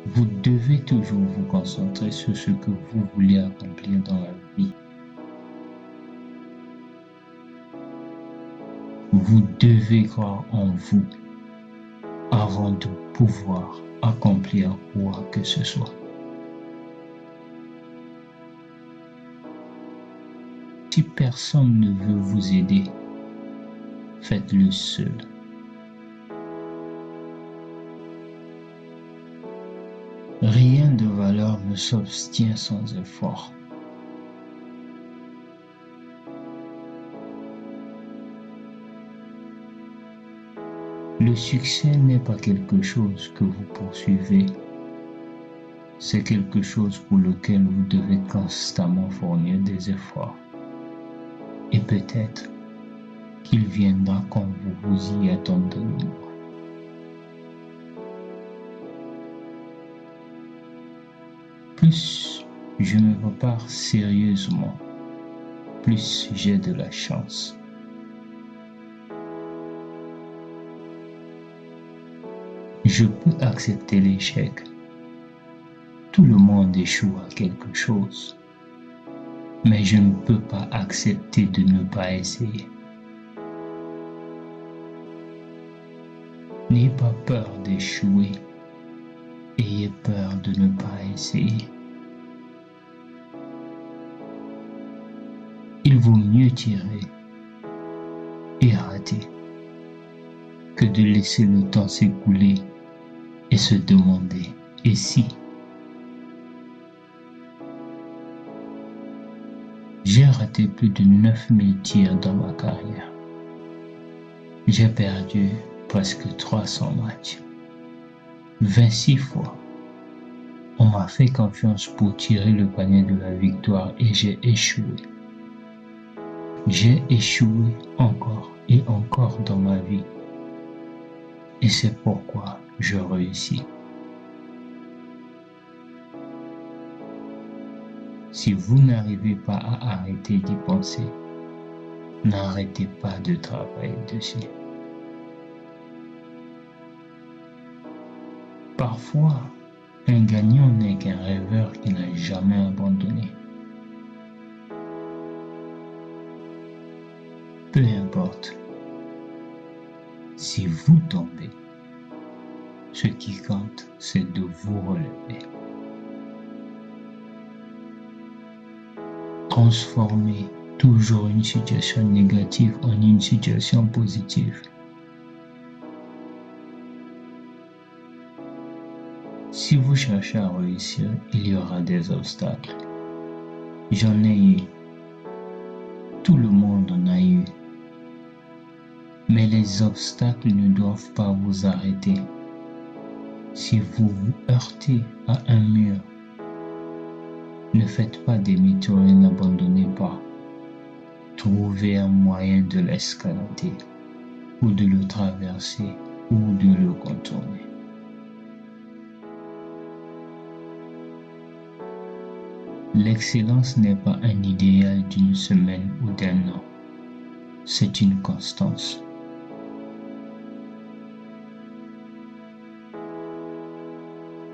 Vous devez toujours vous concentrer sur ce que vous voulez accomplir dans la vie. Vous devez croire en vous avant de pouvoir accomplir quoi que ce soit. Si personne ne veut vous aider, faites-le seul. Rien de valeur ne s'obtient sans effort. Le succès n'est pas quelque chose que vous poursuivez, c'est quelque chose pour lequel vous devez constamment fournir des efforts. Et peut-être qu'il viendra quand vous vous y attendez le moins. Plus je me prépare sérieusement, plus j'ai de la chance. Je peux accepter l'échec. Tout le monde échoue à quelque chose. Mais je ne peux pas accepter de ne pas essayer. N'ayez pas peur d'échouer. Ayez peur de ne pas essayer. Il vaut mieux tirer et rater que de laisser le temps s'écouler et se demander « et si ?» J'ai raté plus de 9000 tirs dans ma carrière. J'ai perdu presque 300 matchs. 26 fois, on m'a fait confiance pour tirer le panier de la victoire et j'ai échoué. J'ai échoué encore et encore dans ma vie. Et c'est pourquoi je réussis. Si vous n'arrivez pas à arrêter d'y penser, n'arrêtez pas de travailler dessus. Parfois, un gagnant n'est qu'un rêveur qui n'a jamais abandonné. Peu importe, si vous tombez, ce qui compte, c'est de vous relever. Transformez toujours une situation négative en une situation positive. Si vous cherchez à réussir, il y aura des obstacles. J'en ai eu. Tout le monde en a eu. Mais les obstacles ne doivent pas vous arrêter. Si vous vous heurtez à un mur, ne faites pas demi-tour et n'abandonnez pas. Trouvez un moyen de l'escalader, ou de le traverser, ou de le contourner. L'excellence n'est pas un idéal d'une semaine ou d'un an. C'est une constance.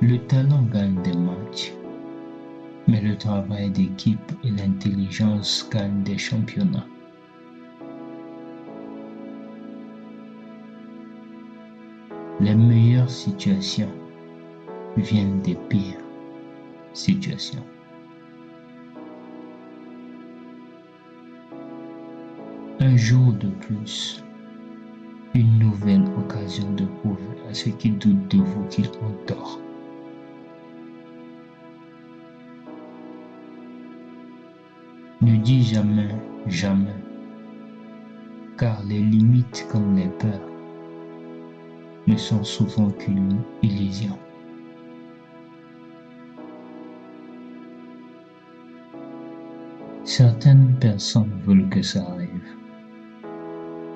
Le talent gagne des matchs, mais le travail d'équipe et l'intelligence gagnent des championnats. Les meilleures situations viennent des pires situations. Un jour de plus, une nouvelle occasion de prouver à ceux qui doutent de vous qu'ils ont tort. Ne dis jamais, jamais, car les limites comme les peurs ne sont souvent qu'une illusion. Certaines personnes veulent que ça arrive.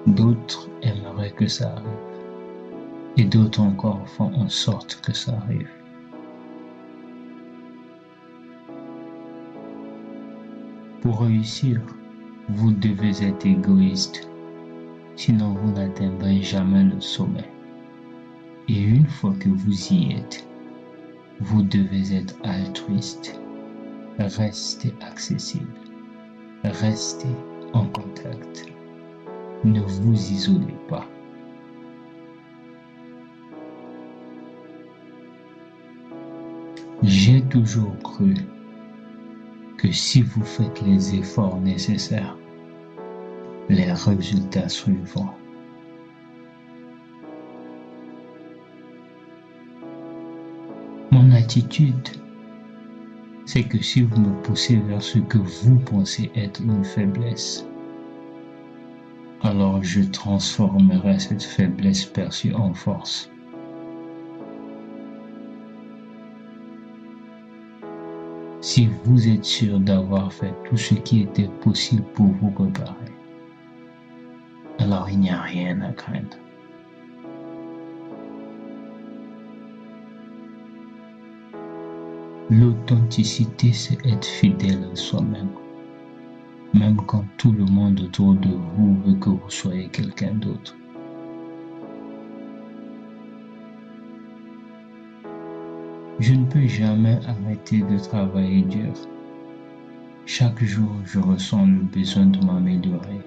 D'autres aimeraient que ça arrive. Et d'autres encore font en sorte que ça arrive. Pour réussir, vous devez être égoïste. Sinon vous n'atteindrez jamais le sommet. Et une fois que vous y êtes, Vous devez être altruiste. Restez accessible. Restez en contact. Ne vous isolez pas. J'ai toujours cru que si vous faites les efforts nécessaires, les résultats suivront. Mon attitude, c'est que si vous me poussez vers ce que vous pensez être une faiblesse, alors je transformerai cette faiblesse perçue en force. Si vous êtes sûr d'avoir fait tout ce qui était possible pour vous préparer, alors il n'y a rien à craindre. L'authenticité, c'est être fidèle à soi-même, même quand tout le monde autour de vous veut que vous soyez quelqu'un d'autre. Je ne peux jamais arrêter de travailler dur. Chaque jour, je ressens le besoin de m'améliorer.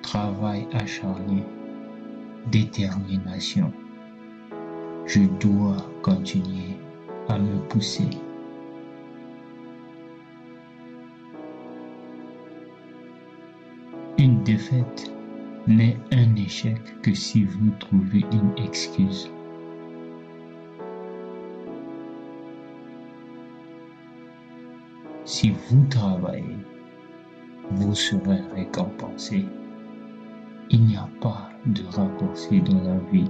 Travail acharné, détermination. Je dois continuer à me pousser. Une défaite n'est un échec que si vous trouvez une excuse. Si vous travaillez, vous serez récompensé. Il n'y a pas de raccourci dans la vie.